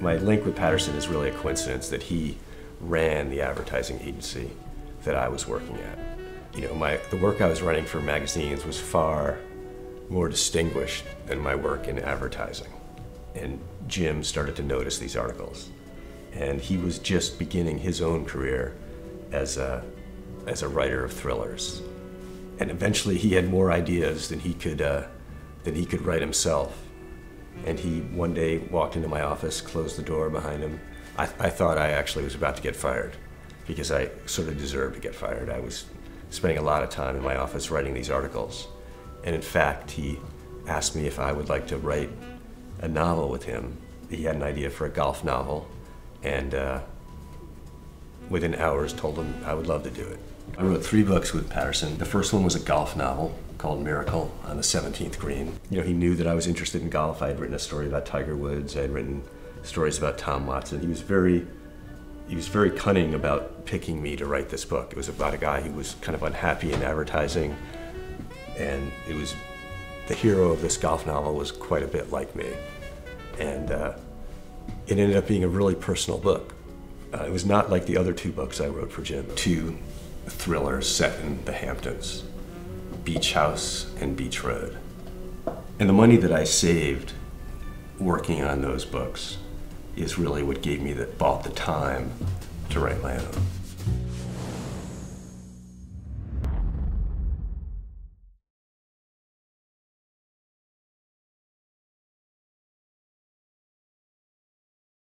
My link with Patterson is really a coincidence that he ran the advertising agency that I was working at. You know, the work I was running for magazines was far more distinguished than my work in advertising. And Jim started to notice these articles. And he was just beginning his own career as a writer of thrillers. And eventually he had more ideas than he could write himself. And he one day walked into my office, closed the door behind him. I thought I actually was about to get fired because I sort of deserved to get fired. I was spending a lot of time in my office writing these articles. And in fact, he asked me if I would like to write a novel with him. He had an idea for a golf novel, and within hours told him I would love to do it. I wrote 3 books with Patterson. The first one was a golf novel called Miracle on the 17th Green. You know, he knew that I was interested in golf. I had written a story about Tiger Woods. I had written stories about Tom Watson. He was very cunning about picking me to write this book. It was about a guy who was kind of unhappy in advertising, and the hero of this golf novel was quite a bit like me. And it ended up being a really personal book. It was not like the other 2 books I wrote for Jim. 2 thrillers set in the Hamptons, Beach House and Beach Road. And the money that I saved working on those books is really what bought the time to write my own.